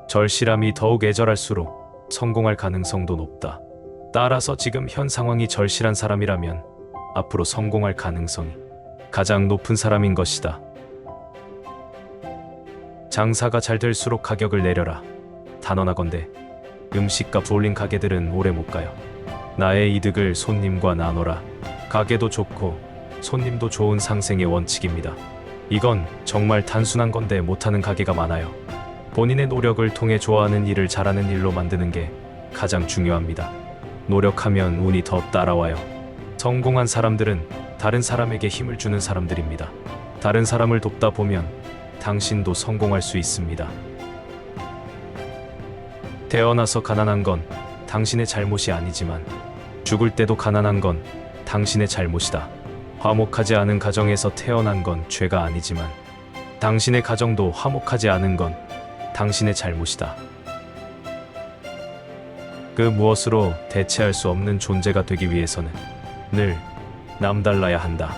절실함이 더욱 애절할수록 성공할 가능성도 높다. 따라서 지금 현 상황이 절실한 사람이라면 앞으로 성공할 가능성이 가장 높은 사람인 것이다. 장사가 잘 될수록 가격을 내려라. 단언하건대 음식값 올린 가게들은 오래 못 가요. 나의 이득을 손님과 나눠라. 가게도 좋고 손님도 좋은 상생의 원칙입니다. 이건 정말 단순한 건데 못하는 가게가 많아요. 본인의 노력을 통해 좋아하는 일을 잘하는 일로 만드는 게 가장 중요합니다. 노력하면 운이 더 따라와요. 성공한 사람들은 다른 사람에게 힘을 주는 사람들입니다. 다른 사람을 돕다 보면 당신도 성공할 수 있습니다. 태어나서 가난한 건 당신의 잘못이 아니지만 죽을 때도 가난한 건 당신의 잘못이다. 화목하지 않은 가정에서 태어난 건 죄가 아니지만 당신의 가정도 화목하지 않은 건 당신의 잘못이다. 그 무엇으로 대체할 수 없는 존재가 되기 위해서는 늘 남달라야 한다.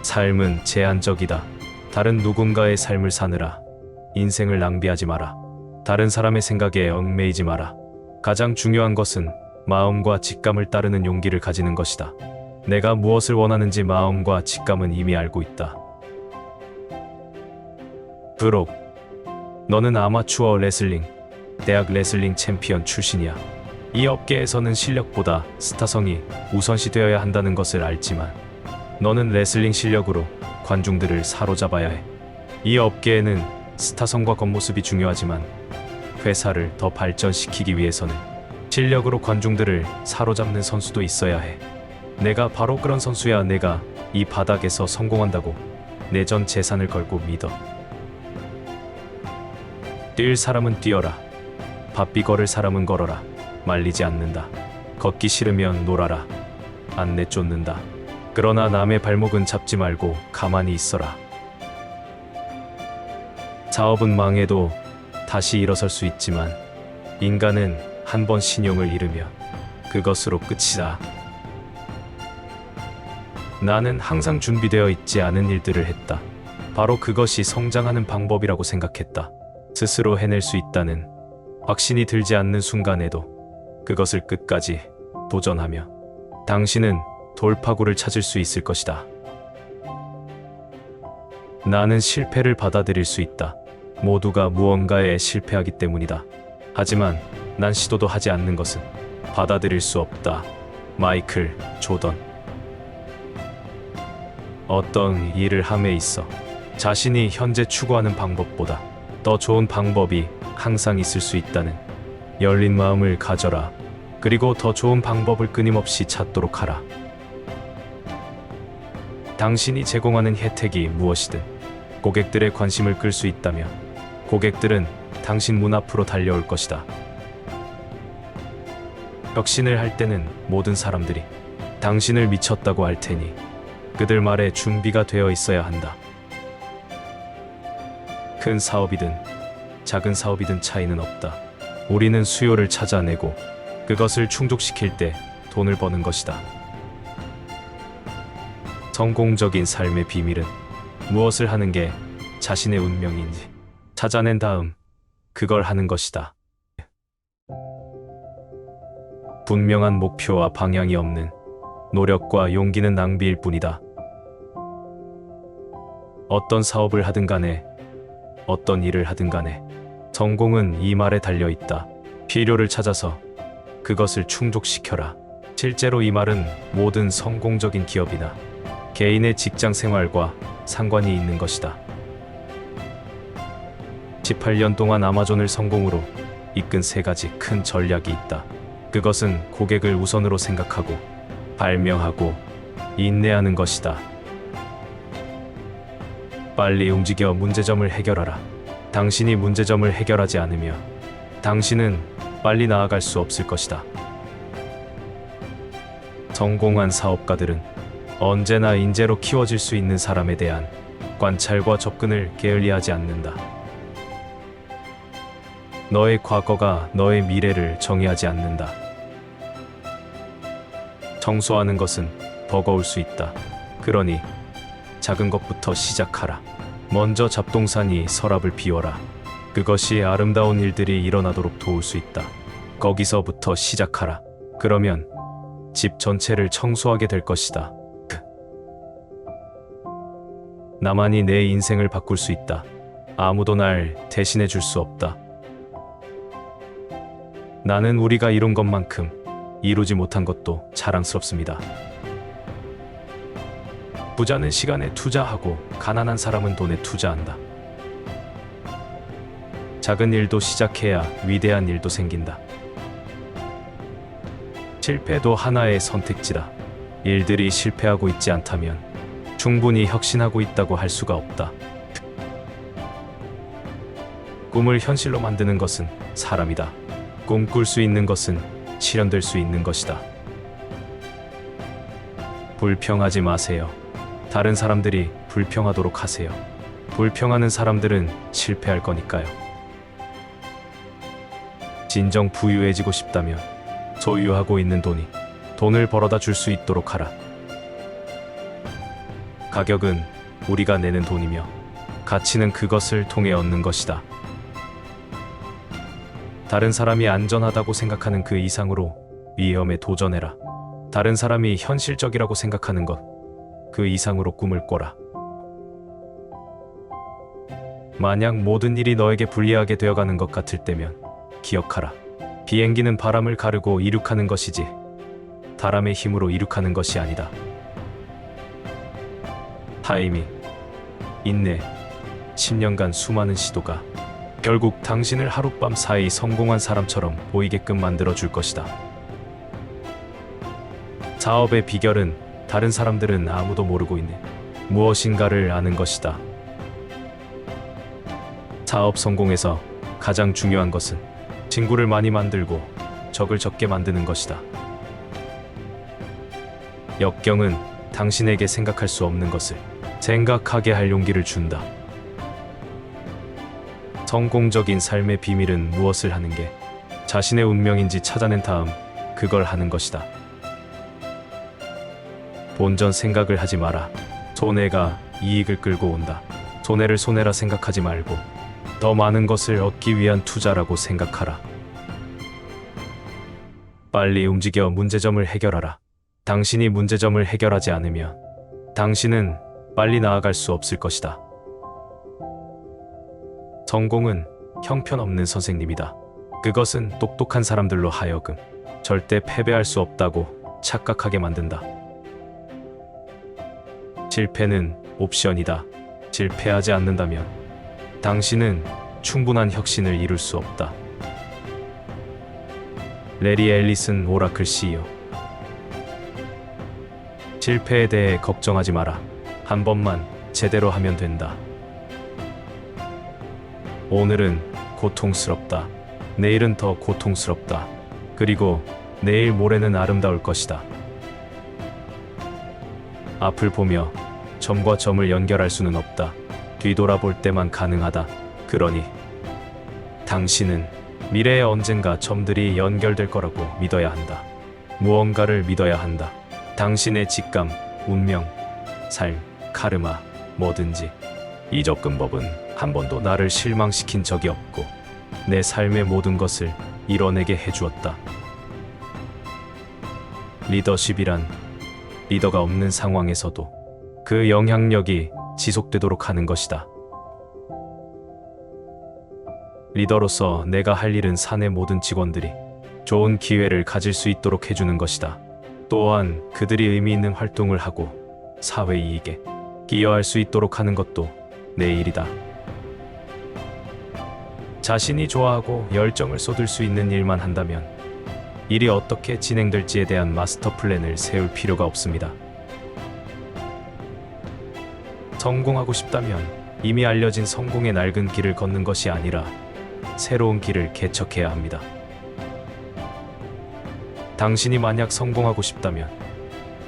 삶은 제한적이다. 다른 누군가의 삶을 사느라 인생을 낭비하지 마라. 다른 사람의 생각에 얽매이지 마라. 가장 중요한 것은 마음과 직감을 따르는 용기를 가지는 것이다. 내가 무엇을 원하는지 마음과 직감은 이미 알고 있다. 브록, 너는 아마추어 레슬링, 대학 레슬링 챔피언 출신이야. 이 업계에서는 실력보다 스타성이 우선시되어야 한다는 것을 알지만 너는 레슬링 실력으로 관중들을 사로잡아야 해. 이 업계에는 스타성과 겉모습이 중요하지만 회사를 더 발전시키기 위해서는 실력으로 관중들을 사로잡는 선수도 있어야 해. 내가 바로 그런 선수야. 내가 이 바닥에서 성공한다고 내 전 재산을 걸고 믿어. 뛸 사람은 뛰어라. 바삐 걸을 사람은 걸어라. 말리지 않는다. 걷기 싫으면 놀아라. 안 내쫓는다. 그러나 남의 발목은 잡지 말고 가만히 있어라. 사업은 망해도 다시 일어설 수 있지만 인간은 한 번 신용을 잃으면 그것으로 끝이다. 나는 항상 준비되어 있지 않은 일들을 했다. 바로 그것이 성장하는 방법이라고 생각했다. 스스로 해낼 수 있다는 확신이 들지 않는 순간에도 그것을 끝까지 도전하며 당신은 돌파구를 찾을 수 있을 것이다. 나는 실패를 받아들일 수 있다. 모두가 무언가에 실패하기 때문이다. 하지만 난 시도도 하지 않는 것은 받아들일 수 없다. 마이클 조던. 어떤 일을 함에 있어 자신이 현재 추구하는 방법보다 더 좋은 방법이 항상 있을 수 있다는 열린 마음을 가져라. 그리고 더 좋은 방법을 끊임없이 찾도록 하라. 당신이 제공하는 혜택이 무엇이든 고객들의 관심을 끌 수 있다면 고객들은 당신 문 앞으로 달려올 것이다. 혁신을 할 때는 모든 사람들이 당신을 미쳤다고 할 테니 그들 말에 준비가 되어 있어야 한다. 큰 사업이든 작은 사업이든 차이는 없다. 우리는 수요를 찾아내고 그것을 충족시킬 때 돈을 버는 것이다. 성공적인 삶의 비밀은 무엇을 하는 게 자신의 운명인지 찾아낸 다음 그걸 하는 것이다. 분명한 목표와 방향이 없는 노력과 용기는 낭비일 뿐이다. 어떤 사업을 하든 간에 어떤 일을 하든 간에 성공은 이 말에 달려 있다. 필요를 찾아서 그것을 충족시켜라. 실제로 이 말은 모든 성공적인 기업이나 개인의 직장 생활과 상관이 있는 것이다. 18년 동안 아마존을 성공으로 이끈 3가지 큰 전략이 있다. 그것은 고객을 우선으로 생각하고 발명하고 인내하는 것이다. 빨리 움직여 문제점을 해결하라. 당신이 문제점을 해결하지 않으면 당신은 빨리 나아갈 수 없을 것이다. 성공한 사업가들은 언제나 인재로 키워질 수 있는 사람에 대한 관찰과 접근을 게을리하지 않는다. 너의 과거가 너의 미래를 정의하지 않는다. 청소하는 것은 버거울 수 있다. 그러니 작은 것부터 시작하라. 먼저 잡동사니 서랍을 비워라. 그것이 아름다운 일들이 일어나도록 도울 수 있다. 거기서부터 시작하라. 그러면 집 전체를 청소하게 될 것이다. 나만이 내 인생을 바꿀 수 있다. 아무도 날 대신해 줄 수 없다. 나는 우리가 이룬 것만큼 이루지 못한 것도 자랑스럽습니다. 부자는 시간에 투자하고 가난한 사람은 돈에 투자한다. 작은 일도 시작해야 위대한 일도 생긴다. 실패도 하나의 선택지다. 일들이 실패하고 있지 않다면 충분히 혁신하고 있다고 할 수가 없다. 꿈을 현실로 만드는 것은 사람이다. 꿈꿀 수 있는 것은 실현될 수 있는 것이다. 불평하지 마세요. 다른 사람들이 불평하도록 하세요. 불평하는 사람들은 실패할 거니까요. 진정 부유해지고 싶다면 소유하고 있는 돈을 벌어다 줄 수 있도록 하라. 가격은 우리가 내는 돈이며 가치는 그것을 통해 얻는 것이다. 다른 사람이 안전하다고 생각하는 그 이상으로 위험에 도전해라. 다른 사람이 현실적이라고 생각하는 것, 그 이상으로 꿈을 꿔라. 만약 모든 일이 너에게 불리하게 되어가는 것 같을 때면 기억하라. 비행기는 바람을 가르고 이륙하는 것이지 바람의 힘으로 이륙하는 것이 아니다. 타이밍, 인내, 10년간 수많은 시도가 결국 당신을 하룻밤 사이 성공한 사람처럼 보이게끔 만들어줄 것이다. 사업의 비결은 다른 사람들은 아무도 모르고 있는 무엇인가를 아는 것이다. 사업 성공에서 가장 중요한 것은 친구를 많이 만들고 적을 적게 만드는 것이다. 역경은 당신에게 생각할 수 없는 것을 생각하게 할 용기를 준다. 성공적인 삶의 비밀은 무엇을 하는 게 자신의 운명인지 찾아낸 다음 그걸 하는 것이다. 본전 생각을 하지 마라. 손해가 이익을 끌고 온다. 손해를 손해라 생각하지 말고 더 많은 것을 얻기 위한 투자라고 생각하라. 빨리 움직여 문제점을 해결하라. 당신이 문제점을 해결하지 않으면 당신은 빨리 나아갈 수 없을 것이다. 성공은 형편없는 선생님이다. 그것은 똑똑한 사람들로 하여금 절대 패배할 수 없다고 착각하게 만든다. 실패는 옵션이다. 실패하지 않는다면 당신은 충분한 혁신을 이룰 수 없다. 레리 앨리슨 오라클 CEO. 실패에 대해 걱정하지 마라. 한 번만 제대로 하면 된다. 오늘은 고통스럽다. 내일은 더 고통스럽다. 그리고 내일 모레는 아름다울 것이다. 앞을 보며 점과 점을 연결할 수는 없다. 뒤돌아볼 때만 가능하다. 그러니 당신은 미래에 언젠가 점들이 연결될 거라고 믿어야 한다. 무언가를 믿어야 한다. 당신의 직감, 운명, 삶, 카르마, 뭐든지. 이 접근법은 한 번도 나를 실망시킨 적이 없고 내 삶의 모든 것을 이뤄내게 해주었다. 리더십이란 리더가 없는 상황에서도 그 영향력이 지속되도록 하는 것이다. 리더로서 내가 할 일은 사내 모든 직원들이 좋은 기회를 가질 수 있도록 해주는 것이다. 또한 그들이 의미 있는 활동을 하고 사회 이익에 기여할 수 있도록 하는 것도 내 일이다. 자신이 좋아하고 열정을 쏟을 수 있는 일만 한다면 일이 어떻게 진행될지에 대한 마스터 플랜을 세울 필요가 없습니다. 성공하고 싶다면 이미 알려진 성공의 낡은 길을 걷는 것이 아니라 새로운 길을 개척해야 합니다. 당신이 만약 성공하고 싶다면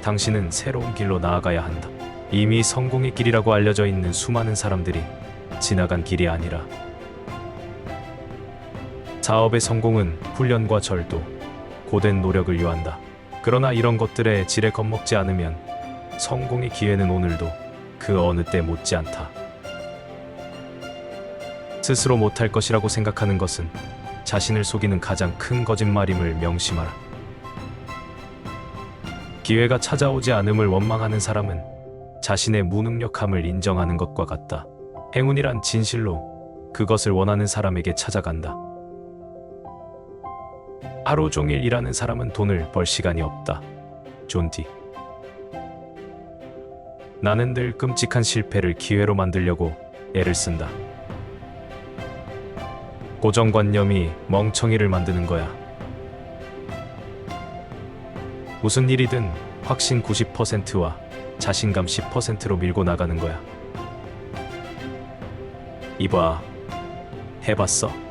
당신은 새로운 길로 나아가야 한다. 이미 성공의 길이라고 알려져 있는 수많은 사람들이 지나간 길이 아니라 사업의 성공은 훈련과 절도, 고된 노력을 요한다. 그러나 이런 것들의 질에 겁먹지 않으면 성공의 기회는 오늘도 그 어느 때 못지않다. 스스로 못할 것이라고 생각하는 것은 자신을 속이는 가장 큰 거짓말임을 명심하라. 기회가 찾아오지 않음을 원망하는 사람은 자신의 무능력함을 인정하는 것과 같다. 행운이란 진실로 그것을 원하는 사람에게 찾아간다. 하루 종일 일하는 사람은 돈을 벌 시간이 없다. 존 디. 나는 늘 끔찍한 실패를 기회로 만들려고 애를 쓴다. 고정관념이 멍청이를 만드는 거야. 무슨 일이든 확신 90%와 자신감 10%로 밀고 나가는 거야. 이봐, 해봤어?